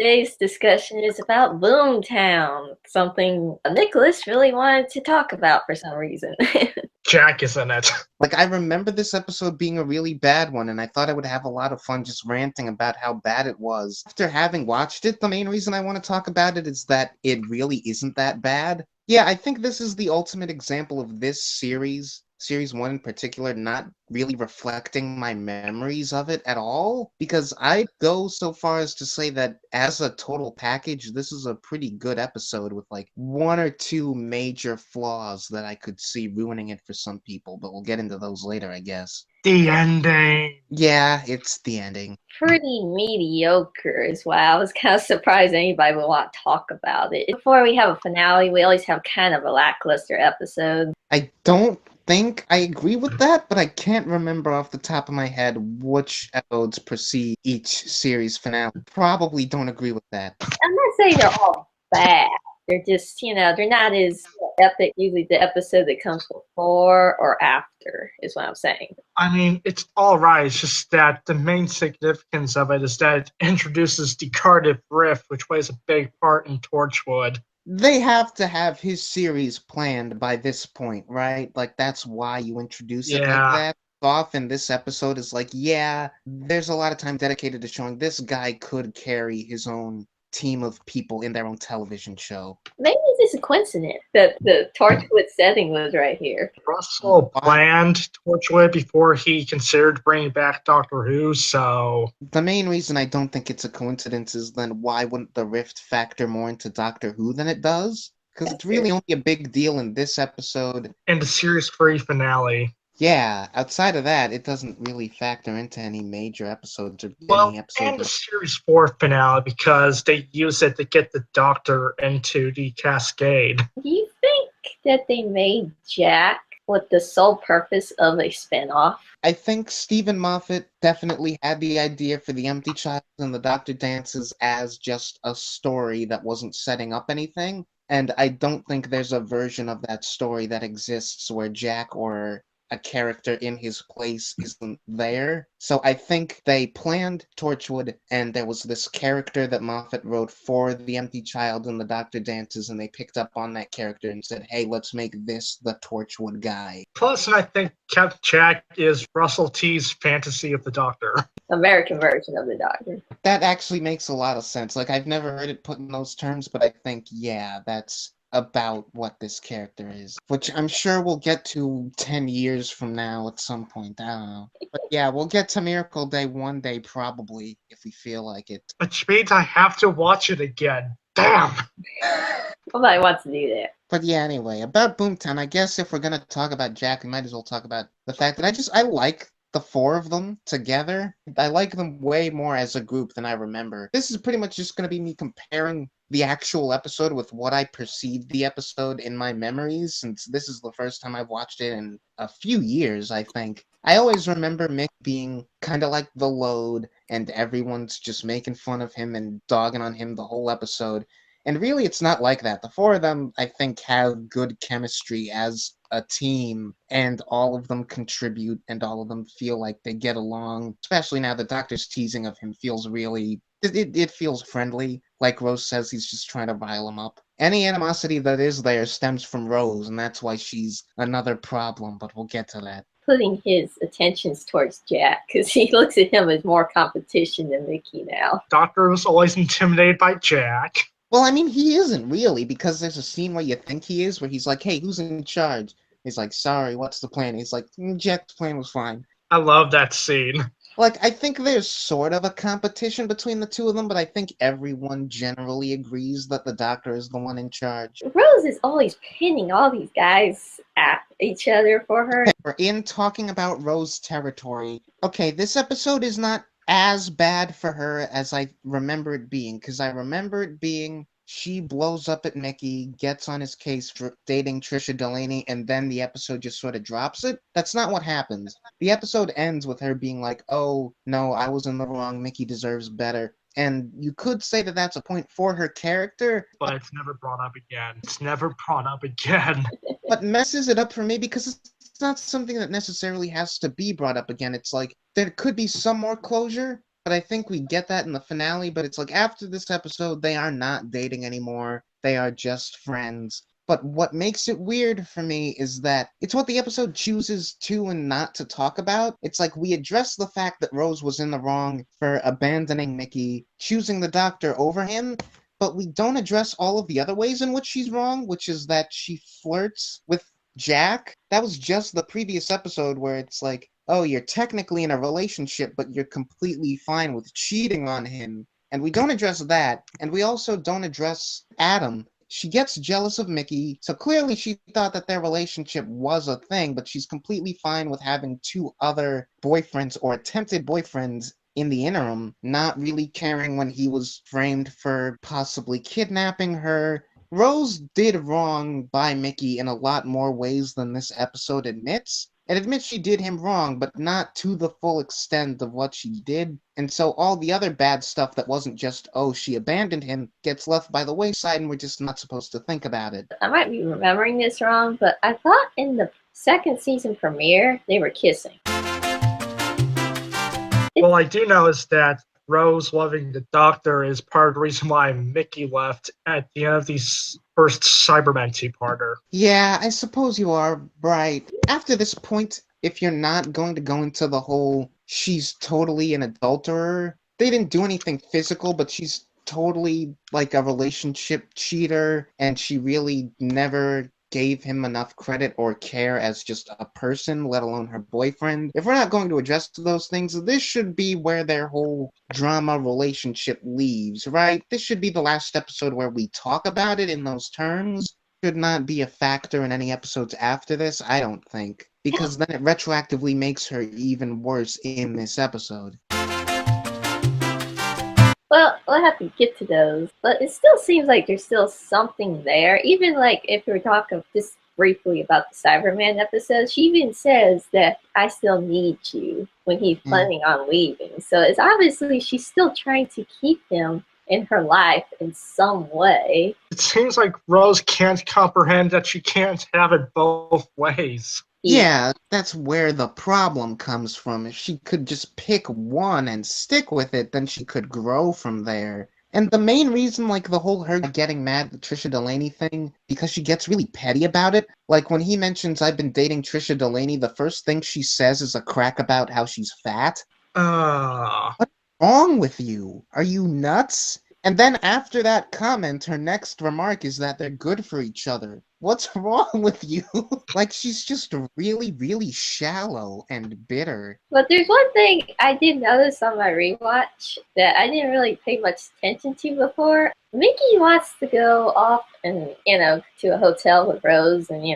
Today's discussion is about Boomtown, something Nicholas really wanted to talk about for some reason. Jack is in it. Like, I remember this episode being a really bad one, and I thought I would have a lot of fun just ranting about how bad it was. After having watched it, the main reason I want to talk about it is that it really isn't that bad. Yeah, I think this is the ultimate example of this series 1 in particular, not really reflecting my memories of it at all, because I'd go so far as to say that as a total package, this is a pretty good episode with like one or two major flaws that I could see ruining it for some people, but we'll get into those later, I guess. The ending. Yeah, it's the ending. Pretty mediocre is why I was kind of surprised anybody would want to talk about it. Before we have a finale, we always have kind of a lackluster episode. I don't think I agree with that, but I can't remember off the top of my head which episodes precede each series finale. Probably don't agree with that. I'm not saying they're all bad. They're just, they're not as epic. Usually the episode that comes before or after is what I'm saying. I mean, it's all right. It's just that the main significance of it is that it introduces the Cardiff Rift, which plays a big part in Torchwood. They have to have his series planned by this point, right? Like, that's why you introduce it like that. Often this episode is like, yeah, there's a lot of time dedicated to showing this guy could carry his own team of people in their own television show. Maybe it's just a coincidence that the Torchwood setting was right here. Russell planned Torchwood before he considered bringing back Doctor Who, so... The main reason I don't think it's a coincidence is then why wouldn't the Rift factor more into Doctor Who than it does? Because it's really only a big deal in this episode. And the series 3 finale. Yeah, outside of that, it doesn't really factor into any major episodes or any episode. And the series 4 finale, because they use it to get the Doctor into the Cascade. Do you think that they made Jack with the sole purpose of a spinoff? I think Stephen Moffat definitely had the idea for the Empty Child and the Doctor Dances as just a story that wasn't setting up anything. And I don't think there's a version of that story that exists where Jack or a character in his place isn't there. So I think they planned Torchwood, and there was this character that Moffat wrote for the Empty Child and the Doctor Dances, and they picked up on that character and said, hey, let's make this the Torchwood guy. Plus, I think Captain Jack is Russell T's fantasy of the Doctor. American version of the Doctor. That actually makes a lot of sense. Like, I've never heard it put in those terms, but I think, yeah, that's about what this character is, which I'm sure we'll get to 10 years from now at some point. I don't know. But yeah, we'll get to Miracle Day one day, probably, if we feel like it. Which means I have to watch it again. Damn! Nobody wants to do that. But yeah, anyway, about Boomtown, I guess if we're gonna talk about Jack, we might as well talk about the fact that I like the four of them together. I like them way more as a group than I remember. This is pretty much just going to be me comparing the actual episode with what I perceived the episode in my memories, since this is the first time I've watched it in a few years, I think. I always remember Mick being kind of like the load, and everyone's just making fun of him and dogging on him the whole episode. And really, it's not like that. The four of them, I think, have good chemistry as a team, and all of them contribute, and all of them feel like they get along. Especially now the Doctor's teasing of him feels really... It feels friendly. Like Rose says, he's just trying to rile him up. Any animosity that is there stems from Rose, and that's why she's another problem, but we'll get to that. Putting his attentions towards Jack, because he looks at him as more competition than Mickey now. Doctor was always intimidated by Jack. Well, I mean, he isn't really, because there's a scene where you think he is, where he's like, hey, who's in charge? He's like, sorry, what's the plan? He's like, Jack's plan was fine. I love that scene. Like, I think there's sort of a competition between the two of them, but I think everyone generally agrees that the Doctor is the one in charge. Rose is always pinning all these guys at each other for her. We're in talking about Rose territory. Okay, this episode is not as bad for her as I remember it being, because I remember it being she blows up at Mickey, gets on his case for dating Trisha Delaney, and then the episode just sort of drops it. That's not what happens. The episode ends with her being like, oh, no, I was in the wrong, Mickey deserves better. And you could say that that's a point for her character. But it's never brought up again. It's never brought up again. But messes it up for me because it's not something that necessarily has to be brought up again. It's like, there could be some more closure, but I think we get that in the finale. But it's like after this episode, they are not dating anymore. They are just friends. But what makes it weird for me is that it's what the episode chooses to and not to talk about. It's like we address the fact that Rose was in the wrong for abandoning Mickey, choosing the doctor over him, but we don't address all of the other ways in which she's wrong, which is that she flirts with Jack. That was just the previous episode where it's like, oh, you're technically in a relationship, but you're completely fine with cheating on him. And we don't address that. And we also don't address Adam. She gets jealous of Mickey, so clearly she thought that their relationship was a thing, but she's completely fine with having two other boyfriends or attempted boyfriends in the interim, not really caring when he was framed for possibly kidnapping her. Rose did wrong by Mickey in a lot more ways than this episode admits. It admits she did him wrong, but not to the full extent of what she did. And so all the other bad stuff that wasn't just, oh, she abandoned him, gets left by the wayside and we're just not supposed to think about it. I might be remembering this wrong, but I thought in the second season premiere, they were kissing. Well, I do know is that Rose loving the doctor is part of the reason why Mickey left at the end of the first Cybermen two-parter. Yeah, I suppose you are right. After this point, if you're not going to go into the whole she's totally an adulterer, they didn't do anything physical, but she's totally like a relationship cheater, and she really never gave him enough credit or care as just a person, let alone her boyfriend. If we're not going to address those things, this should be where their whole drama relationship leaves, right? This should be the last episode where we talk about it in those terms. Should not be a factor in any episodes after this, I don't think. Because then it retroactively makes her even worse in this episode. Well, we'll have to get to those, but it still seems like there's still something there. Even like if we were talking just briefly about the Cyberman episode, she even says that I still need you when he's planning on leaving. So it's obviously she's still trying to keep him in her life in some way. It seems like Rose can't comprehend that she can't have it both ways. Yeah, that's where the problem comes from. If she could just pick one and stick with it, then she could grow from there. And the main reason, like, the whole her getting mad at the Trisha Delaney thing, because she gets really petty about it. Like, when he mentions, I've been dating Trisha Delaney, the first thing she says is a crack about how she's fat. What's wrong with you? Are you nuts? And then after that comment, her next remark is that they're good for each other. What's wrong with you? Like, she's just really, really shallow and bitter. But there's one thing I did notice on my rewatch that I didn't really pay much attention to before. Mickey wants to go off and, to a hotel with Rose and,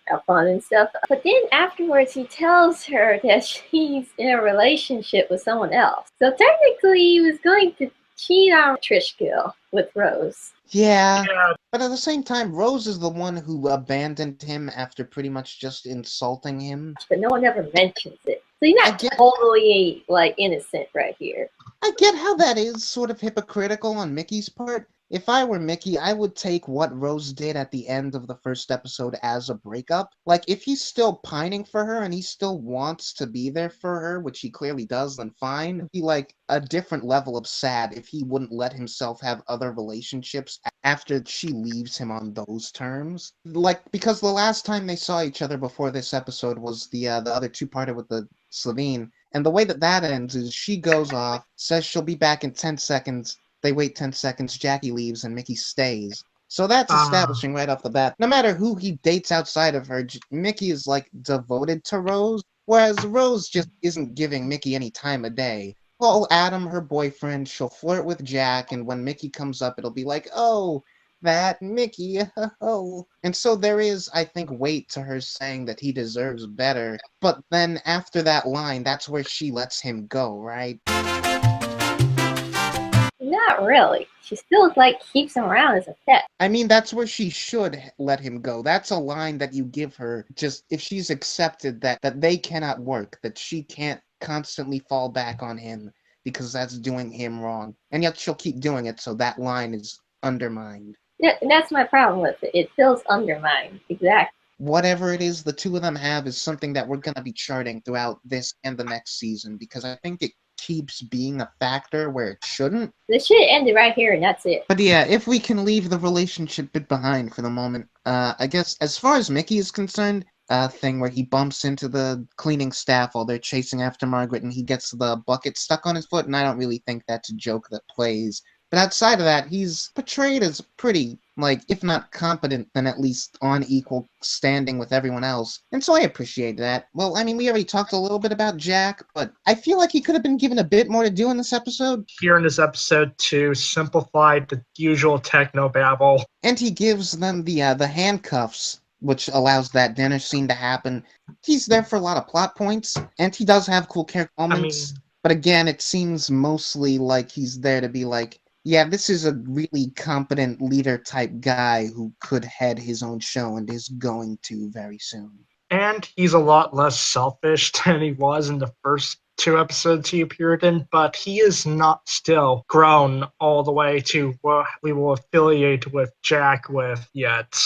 have fun and stuff. But then afterwards he tells her that she's in a relationship with someone else. So technically he was going to cheat on Trish Gill with Rose. Yeah, but at the same time, Rose is the one who abandoned him after pretty much just insulting him. But no one ever mentions it. So you're not totally, innocent right here. I get how that is sort of hypocritical on Mickey's part. If I were Mickey, I would take what Rose did at the end of the first episode as a breakup. Like, if he's still pining for her and he still wants to be there for her, which he clearly does, then fine. It'd be like a different level of sad if he wouldn't let himself have other relationships after she leaves him on those terms. Like, because the last time they saw each other before this episode was the other two-parter with the Slitheen. And the way that ends is she goes off, says she'll be back in 10 seconds. They wait 10 seconds, Jackie leaves, and Mickey stays. So that's establishing right off the bat. No matter who he dates outside of her, Mickey is, devoted to Rose, whereas Rose just isn't giving Mickey any time of day. Well, Adam, her boyfriend, she'll flirt with Jack, and when Mickey comes up, it'll be like, oh, that Mickey, oh. And so there is, I think, weight to her saying that he deserves better. But then after that line, that's where she lets him go, right? Not really. She still, keeps him around as a pet. I mean, that's where she should let him go. That's a line that you give her just if she's accepted that they cannot work, that she can't constantly fall back on him because that's doing him wrong. And yet she'll keep doing it, so that line is undermined. Yeah, that's my problem with it. It feels undermined. Exactly. Whatever it is the two of them have is something that we're going to be charting throughout this and the next season, because I think it keeps being a factor where it shouldn't. The shit ended right here, and that's it. But yeah, if we can leave the relationship bit behind for the moment, I guess as far as Mickey is concerned, thing where he bumps into the cleaning staff while they're chasing after Margaret and he gets the bucket stuck on his foot, and I don't really think that's a joke that plays. But outside of that, he's portrayed as pretty, like, if not competent, then at least on equal standing with everyone else. And so I appreciate that. Well, I mean, we already talked a little bit about Jack, but I feel like he could have been given a bit more to do in this episode. Here in this episode to simplify the usual techno babble. And he gives them the handcuffs, which allows that dinner scene to happen. He's there for a lot of plot points, and he does have cool character moments. But again, it seems mostly like he's there to be like, yeah, this is a really competent leader type guy who could head his own show and is going to very soon. And he's a lot less selfish than he was in the first 2 episodes he appeared in, but he is not still grown all the way to what we will affiliate with Jack with yet.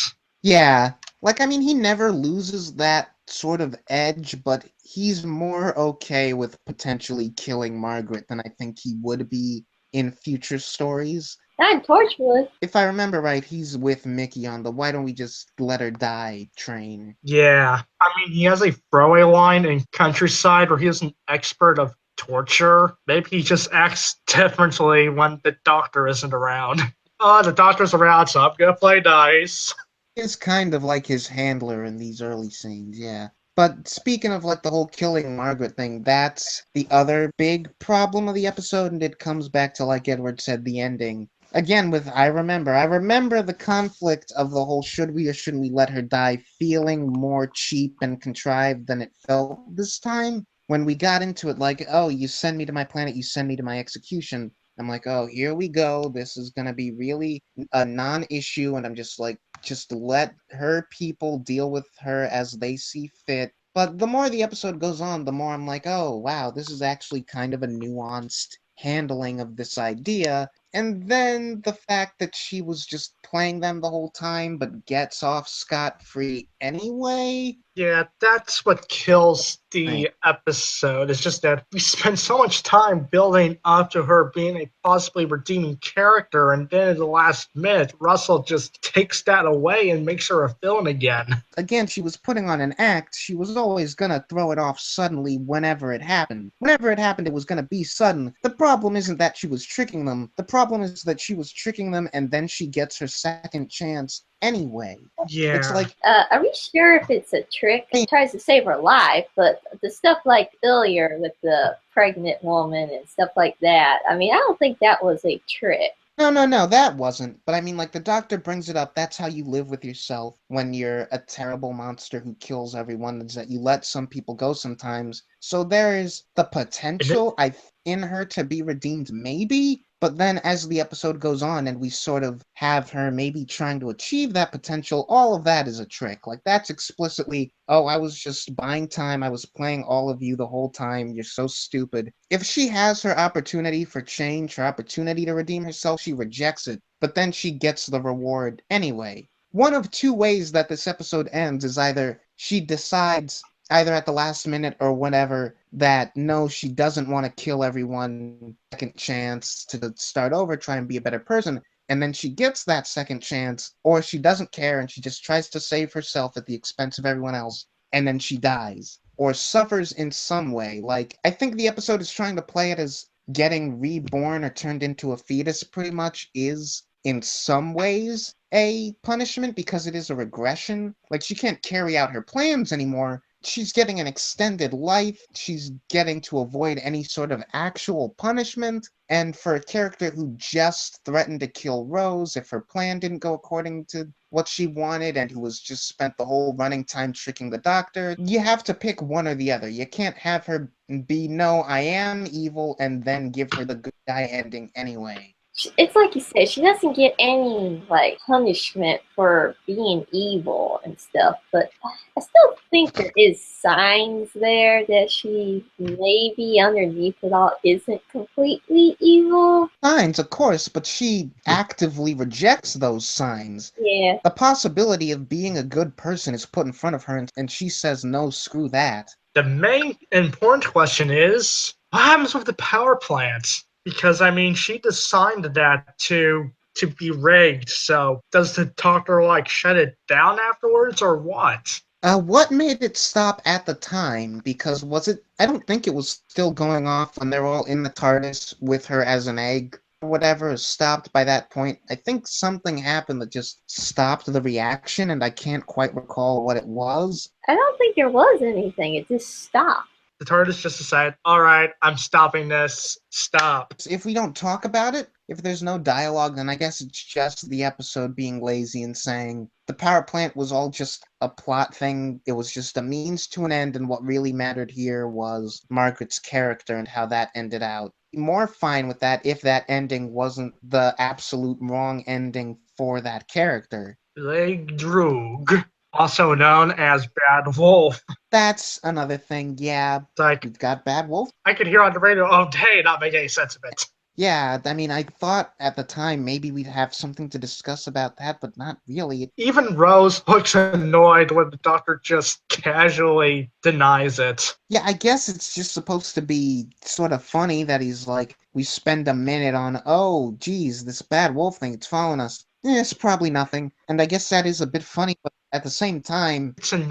Yeah, like, I mean, he never loses that sort of edge, but he's more okay with potentially killing Margaret than I think he would be in future stories. Not in Torchwood. If I remember right, he's with Mickey on the why don't we just let her die train. Yeah. I mean, he has a throwaway line in Countryside where he is an expert of torture. Maybe he just acts differently when the doctor isn't around. Oh, the doctor's around, so I'm gonna play nice. Is kind of like his handler in these early scenes, yeah. But speaking of like the whole killing Margaret thing, that's the other big problem of the episode, and it comes back to, like Edward said, the ending. Again, with I remember the conflict of the whole should we or shouldn't we let her die feeling more cheap and contrived than it felt this time. When we got into it like, oh, you send me to my planet, you send me to my execution. I'm like, oh, here we go. This is going to be really a non-issue. And I'm just like, just let her people deal with her as they see fit. But the more the episode goes on, the more I'm like, oh, wow, this is actually kind of a nuanced handling of this idea. And then the fact that she was just playing them the whole time, but gets off scot-free anyway. Yeah, that's what kills the episode. It's just that we spend so much time building up to her being a possibly redeeming character, and then at the last minute, Russell just takes that away and makes her a villain again. Again, she was putting on an act. She was always gonna throw it off suddenly whenever it happened. Whenever it happened, it was gonna be sudden. The problem isn't that she was tricking them. The problem is that she was tricking them, and then she gets her second chance anyway. Yeah. It's like, are we sure if it's a trick? He tries to save her life, but the stuff like earlier with the pregnant woman and stuff like that, I mean, I don't think that was a trick. No, that wasn't. But I mean, like, the doctor brings it up. That's how you live with yourself when you're a terrible monster who kills everyone, is that you let some people go sometimes. So there is the potential in her to be redeemed, maybe. But then as the episode goes on and we sort of have her maybe trying to achieve that potential, all of that is a trick. Like, that's explicitly, oh, I was just buying time. I was playing all of you the whole time. You're so stupid. If she has her opportunity for change, her opportunity to redeem herself, she rejects it. But then she gets the reward anyway. One of two ways that this episode ends is either she decides, either at the last minute or whatever, that no, she doesn't want to kill everyone, second chance to start over, try and be a better person, and then she gets that second chance, or she doesn't care and she just tries to save herself at the expense of everyone else, and then she dies, or suffers in some way. Like, I think the episode is trying to play it as getting reborn or turned into a fetus pretty much is, in some ways, a punishment because it is a regression. Like, she can't carry out her plans anymore. She's getting an extended life. She's getting to avoid any sort of actual punishment. And for a character who just threatened to kill Rose if her plan didn't go according to what she wanted, and who was just spent the whole running time tricking the doctor, you have to pick one or the other. You can't have her be, no, I am evil, and then give her the good guy ending anyway. It's like you said, she doesn't get any, like, punishment for being evil and stuff, but I still think there is signs there that she maybe underneath it all isn't completely evil. Signs, of course, but she actively rejects those signs. Yeah. The possibility of being a good person is put in front of her, and she says, no, screw that. The main important question is, What happens with the power plants? Because I mean, she designed that to be rigged. So does the doctor like shut it down afterwards, or what? What made it stop at the time? Because was it? I don't think it was still going off when they were all in the TARDIS with her as an egg or whatever. Stopped by that point. I think something happened that just stopped the reaction, and I can't quite recall what it was. I don't think there was anything. It just stopped. The TARDIS just decided, all right, I'm stopping this. Stop. If we don't talk about it, if there's no dialogue, then I guess it's just the episode being lazy and saying the power plant was all just a plot thing. It was just a means to an end, and what really mattered here was Margaret's character and how that ended out. More fine with that if that ending wasn't the absolute wrong ending for that character. Leg Droog, also known as Bad Wolf. That's another thing, yeah. Like, We've got Bad Wolf. I could hear on the radio all day not make any sense of it. Yeah, I mean, I thought at the time maybe we'd have something to discuss about that, but not really. Even Rose looks annoyed when the doctor just casually denies it. Yeah, I guess it's just supposed to be sort of funny that he's like, we spend a minute on, oh, geez, this bad wolf thing, it's following us. It's probably nothing. And I guess that is a bit funny, but at the same time, It's annoying.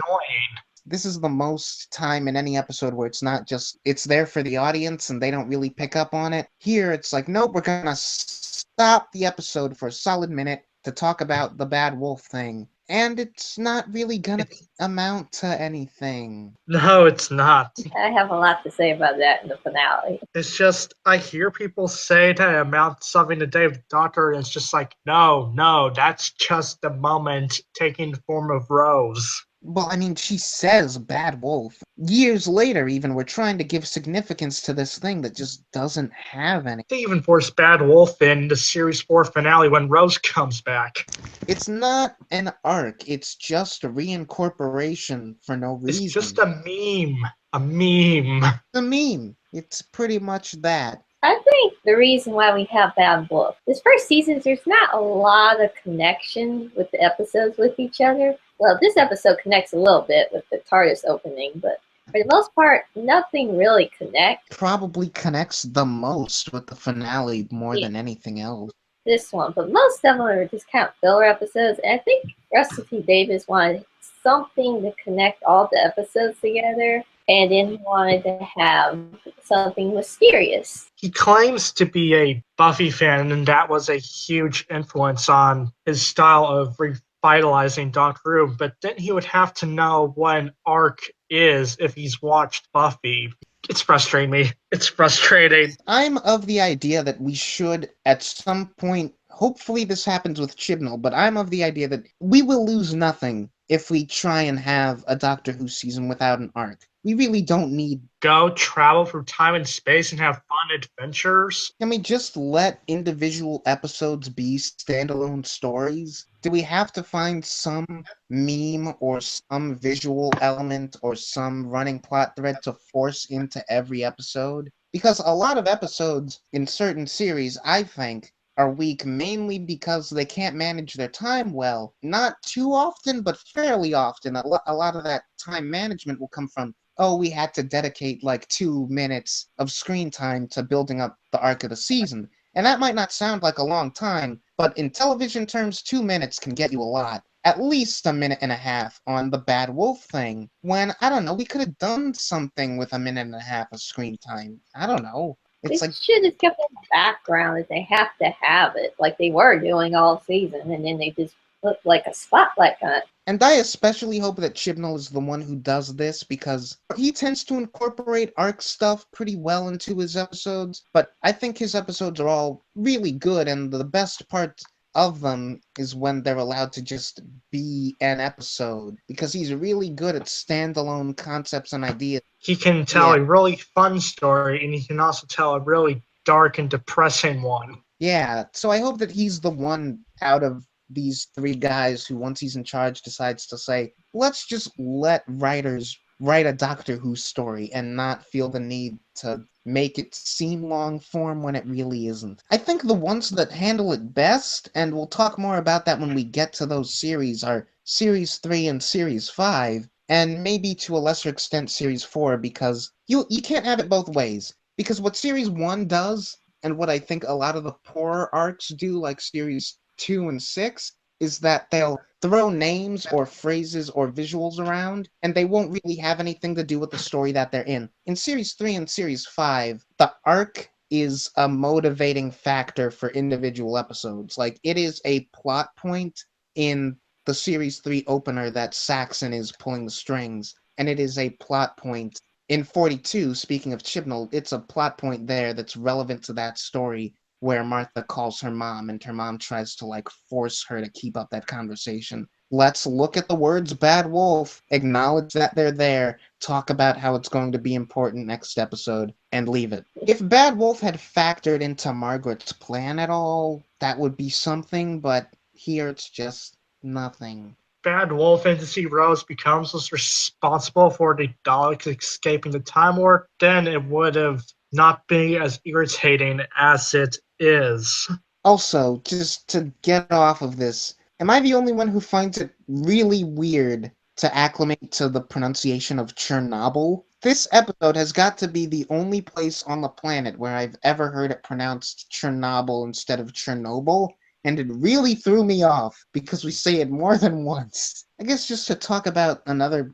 this is the most time in any episode where it's not just, it's there for the audience and they don't really pick up on it. Here, it's like, nope, we're gonna stop the episode for a solid minute to talk about the bad wolf thing. And it's not really gonna amount to anything. No, it's not. I have a lot to say about that in the finale. It's just, I hear people say that it amounts to something to do with the doctor, and it's just like, no, that's just the moment taking the form of Rose. Well, I mean, she says bad wolf. Years later, even, we're trying to give significance to this thing that just doesn't have any. They even forced Bad Wolf in the Series 4 finale when Rose comes back. It's not an arc, it's just a reincorporation for no reason. It's just a meme. A meme. A meme. It's pretty much that. I think the reason why we have Bad Wolf, this first season, there's not a lot of connection with the episodes with each other. Well, this episode connects a little bit with the TARDIS opening, but for the most part, nothing really connects. Probably connects the most with the finale more than anything else. This one, but most of them are just kind of filler episodes, and I think Russell T Davies wanted something to connect all the episodes together, and then wanted to have something mysterious. He claims to be a Buffy fan, and that was a huge influence on his style of revitalizing Doctor Who, but then he would have to know what an arc is if he's watched Buffy. It's frustrating me. It's frustrating. I'm of the idea that we should, at some point, hopefully this happens with Chibnall, but I'm of the idea that we will lose nothing if we try and have a Doctor Who season without an arc. We really don't need... Go travel through time and space and have fun adventures? Can we just let individual episodes be standalone stories? Do we have to find some meme or some visual element or some running plot thread to force into every episode? Because a lot of episodes in certain series, I think, are weak mainly because they can't manage their time well. Not too often, but fairly often. A lot of that time management will come from, oh, we had to dedicate like 2 minutes of screen time to building up the arc of the season. And that might not sound like a long time, but in television terms, 2 minutes can get you a lot. At least a minute and a half on the Bad Wolf thing, when, I don't know, we could have done something with a minute and a half of screen time. I don't know. It's They like, should have kept it in the background if they have to have it, like they were doing all season, and then they just put like a spotlight on it. and I especially hope that Chibnall is the one who does this, because he tends to incorporate arc stuff pretty well into his episodes, but I think his episodes are all really good, and the best part of them is when they're allowed to just be an episode, because he's really good at standalone concepts and ideas. He can tell a really fun story, and he can also tell a really dark and depressing one. Yeah, so I hope that he's the one out of these 3 guys who, once he's in charge, decides to say, let's just let writers write a Doctor Who story and not feel the need to make it seem long form when it really isn't. I think the ones that handle it best, and we'll talk more about that when we get to those series, are Series 3 and Series 5, and maybe to a lesser extent Series 4, because you can't have it both ways. Because what Series 1 does, and what I think a lot of the poorer arcs do, like Series 2 and 6, is that they'll throw names or phrases or visuals around, and they won't really have anything to do with the story that they're in. In Series 3 and Series 5, the arc is a motivating factor for individual episodes. Like, it is a plot point in the Series 3 opener that Saxon is pulling the strings, and it is a plot point in 42, speaking of Chibnall, it's a plot point there that's relevant to that story where Martha calls her mom and her mom tries to like force her to keep up that conversation. Let's look at the words Bad Wolf, acknowledge that they're there, talk about how it's going to be important next episode, and leave it. If Bad Wolf had factored into Margaret's plan at all, that would be something, but here it's just nothing. Bad Wolf Entity Rose becomes responsible for the Daleks escaping the Time Warp, then it would have not been as irritating as it is. Also, just to get off of this, am I the only one who finds it really weird to acclimate to the pronunciation of Chernobyl? This episode has got to be the only place on the planet where I've ever heard it pronounced Chernobyl instead of Chernobyl, and it really threw me off because we say it more than once. I guess just to talk about another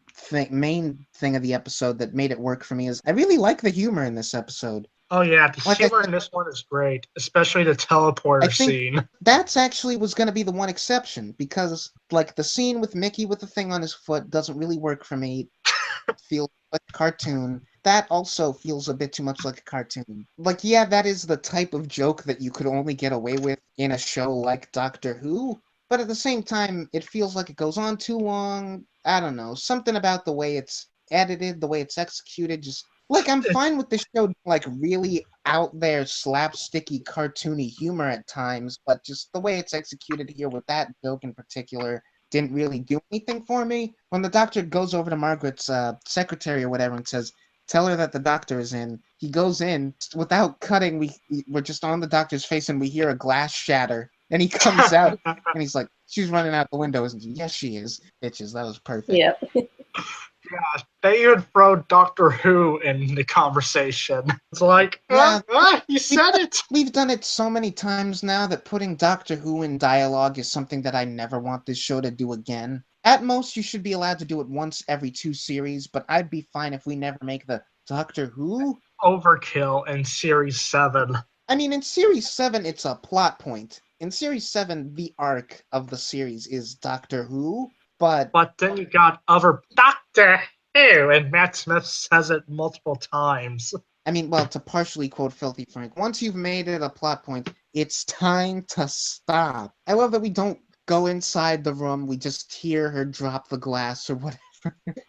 main thing of the episode that made it work for me is I really like the humor in this episode. Oh yeah, the humor in this one is great, especially the teleporter scene. That's actually was going to be the one exception, because like the scene with Mickey with the thing on his foot doesn't really work for me. It feels like a cartoon. That also feels a bit too much like a cartoon. Like, yeah, that is the type of joke that you could only get away with in a show like Doctor Who, but at the same time, it feels like it goes on too long. I don't know, something about the way it's edited, the way it's executed, just like, I'm fine with the show, like, really out there, slapsticky, cartoony humor at times, but just the way it's executed here with that joke in particular didn't really do anything for me. When the doctor goes over to Margaret's secretary or whatever and says, tell her that the doctor is in, he goes in, without cutting, we're just on the doctor's face and we hear a glass shatter. And he comes out and he's like, she's running out the window, isn't she? Yes, she is. Bitches, that was perfect. Yep. Yeah, they even throw Doctor Who in the conversation. It's like, you said it! We've done it so many times now that putting Doctor Who in dialogue is something that I never want this show to do again. At most, you should be allowed to do it once every 2 series, but I'd be fine if we never make the Doctor Who overkill in Series 7. I mean, in Series 7, it's a plot point. In Series 7, the arc of the series is Doctor Who, but then you got other Doctor Who, and Matt Smith says it multiple times. I mean, well, to partially quote Filthy Frank, once you've made it a plot point, it's time to stop. I love that we don't go inside the room, we just hear her drop the glass or whatever.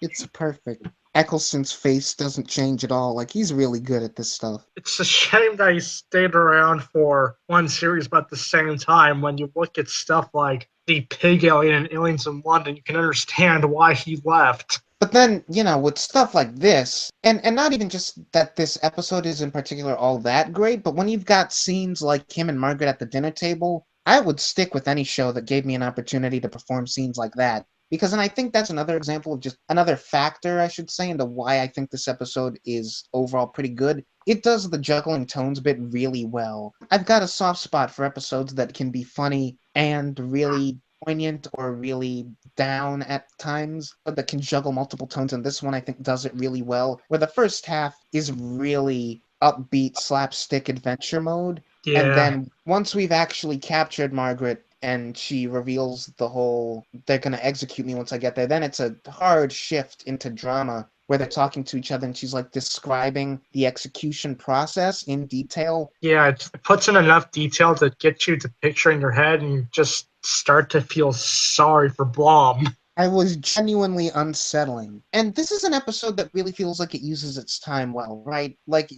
It's perfect. Eccleston's face doesn't change at all. Like, he's really good at this stuff. It's a shame that he stayed around for one series, but at the same time, when you look at stuff like the Pig Alien and Aliens in London, you can understand why he left. But then, you know, with stuff like this, and not even just that this episode is in particular all that great, but when you've got scenes like him and Margaret at the dinner table, I would stick with any show that gave me an opportunity to perform scenes like that. Because, and I think that's another example of just another factor, I should say, into why I think this episode is overall pretty good. It does the juggling tones bit really well. I've got a soft spot for episodes that can be funny and really poignant or really down at times, but that can juggle multiple tones, and this one I think does it really well, where the first half is really upbeat slapstick adventure mode, and then once we've actually captured Margaret and she reveals the whole, they're going to execute me once I get there, then it's a hard shift into drama where they're talking to each other and she's like describing the execution process in detail. Yeah, it puts in enough detail to get you to picture in your head and you just start to feel sorry for Blom. I was genuinely unsettling. And this is an episode that really feels like it uses its time well, right? Like,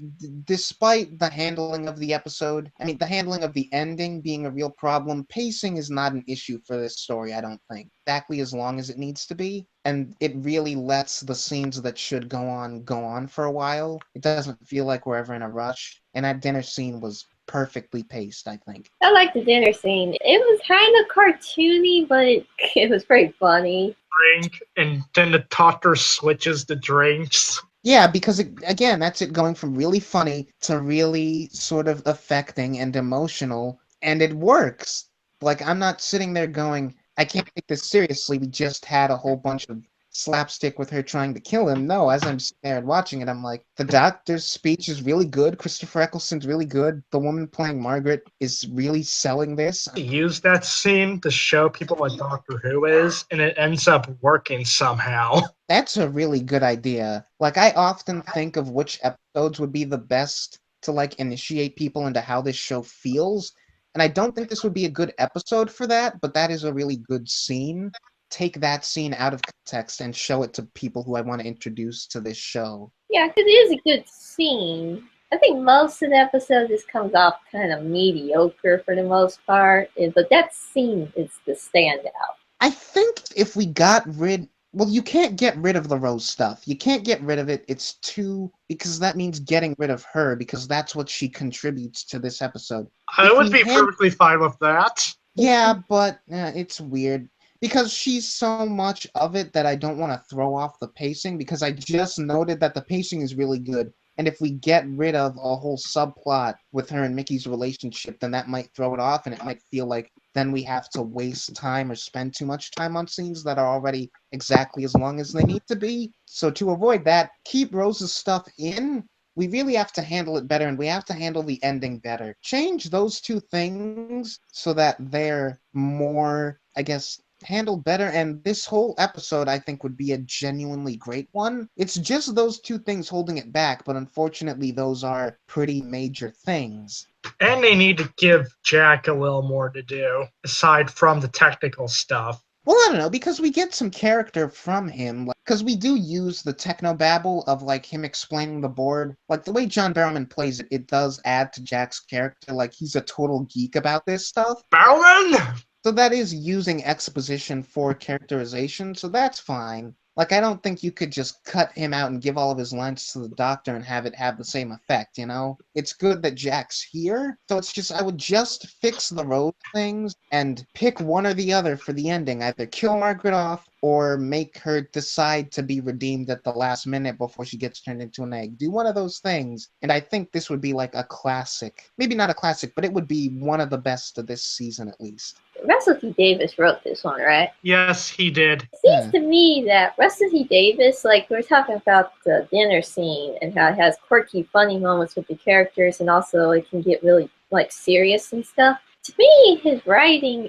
despite the handling of the episode, I mean, the handling of the ending being a real problem, pacing is not an issue for this story, I don't think. Exactly as long as it needs to be. And it really lets the scenes that should go on for a while. It doesn't feel like we're ever in a rush. And that dinner scene was perfectly paced, I think. I like the dinner scene. It was kind of cartoony, but it was pretty funny. Drink, and then the doctor switches the drinks. Yeah, because again, that's it going from really funny to really sort of affecting and emotional, and it works. Like, I'm not sitting there going, I can't take this seriously. We just had a whole bunch of slapstick with her trying to kill him. No, as I'm sitting there and watching it, I'm like, the doctor's speech is really good. Christopher Eccleston's really good. The woman playing Margaret is really selling this. Use that scene to show people what Doctor Who is, and it ends up working somehow. That's a really good idea. Like, I often think of which episodes would be the best to, like, initiate people into how this show feels. And I don't think this would be a good episode for that, but that is a really good scene. Take that scene out of context and show it to people who I want to introduce to this show. Yeah, because it is a good scene. I think most of the episode just comes off kind of mediocre for the most part, but that scene is the standout. I think if we got rid... Well, you can't get rid of the Rose stuff. You can't get rid of it. It's too... Because that means getting rid of her, because that's what she contributes to this episode. I would be perfectly fine with that. Yeah, but it's weird. Because she's so much of it that I don't want to throw off the pacing, because I just noted that the pacing is really good. And if we get rid of a whole subplot with her and Mickey's relationship, then that might throw it off, and it might feel like then we have to waste time or spend too much time on scenes that are already exactly as long as they need to be. So to avoid that, keep Rose's stuff in. We really have to handle it better, and we have to handle the ending better. Change those two things so that they're more, I guess, handled better, and this whole episode I think would be a genuinely great one. It's just those two things holding it back, but unfortunately those are pretty major things. And they need to give Jack a little more to do, aside from the technical stuff. Well, I don't know, because we get some character from him, because we do use the technobabble of, like, him explaining the board. Like, the way John Barrowman plays it, it does add to Jack's character, like, he's a total geek about this stuff. Barrowman? So that is using exposition for characterization, so that's fine. Like, I don't think you could just cut him out and give all of his lines to the Doctor and have it have the same effect, you know? It's good that Jack's here, so it's just, I would just fix the road things and pick one or the other for the ending. Either kill Margaret off or make her decide to be redeemed at the last minute before she gets turned into an egg. Do one of those things, and I think this would be like a classic. Maybe not a classic, but it would be one of the best of this season at least. Russell T Davies wrote this one, right? Yes, he did. It seems to me that Russell T Davies, like, we're talking about the dinner scene and how it has quirky, funny moments with the characters, and also it can get really, like, serious and stuff. To me, his writing,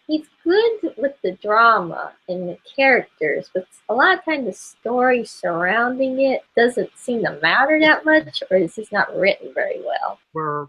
he's good with the drama and the characters, but a lot of times the story surrounding it doesn't seem to matter that much, or it's just not written very well.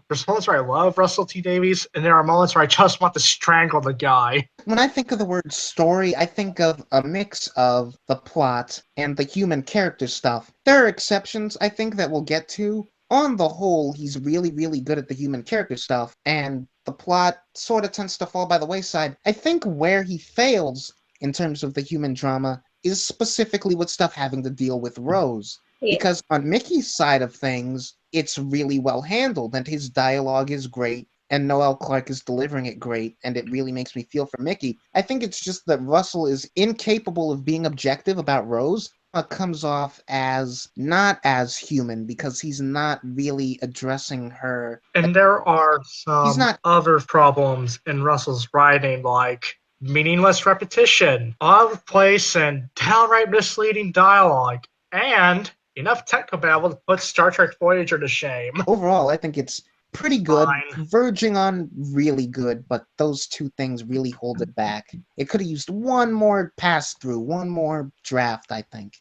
There's moments where I love Russell T Davies, and there are moments where I just want to strangle the guy. When I think of the word story, I think of a mix of the plot and the human character stuff. There are exceptions, I think, that we'll get to. On the whole, he's really, really good at the human character stuff, and the plot sort of tends to fall by the wayside. I think where he fails in terms of the human drama is specifically with stuff having to deal with Rose. Yeah. Because on Mickey's side of things, it's really well handled, and his dialogue is great, and Noel Clarke is delivering it great, and it really makes me feel for Mickey. I think it's just that Russell is incapable of being objective about Rose. Comes off as not as human because he's not really addressing her. And there are some other problems in Russell's writing, like meaningless repetition, out of place, and downright misleading dialogue, and enough technobabble to put Star Trek Voyager to shame. Overall, I think it's pretty good, Fine. verging on really good, but those two things really hold it back. It could have used one more pass-through, one more draft, I think.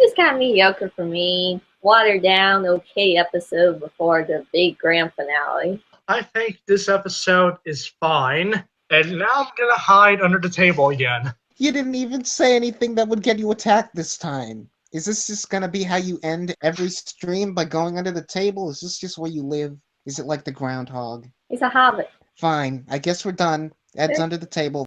Just kind of mediocre for me. Watered down, okay episode before the big grand finale. I think this episode is fine, and now I'm gonna hide under the table again. You didn't even say anything that would get you attacked this time. Is this just gonna be how you end every stream, by going under the table? Is this just where you live? Is it like the groundhog? He's a hobbit. Fine, I guess we're done. Ed's under the table.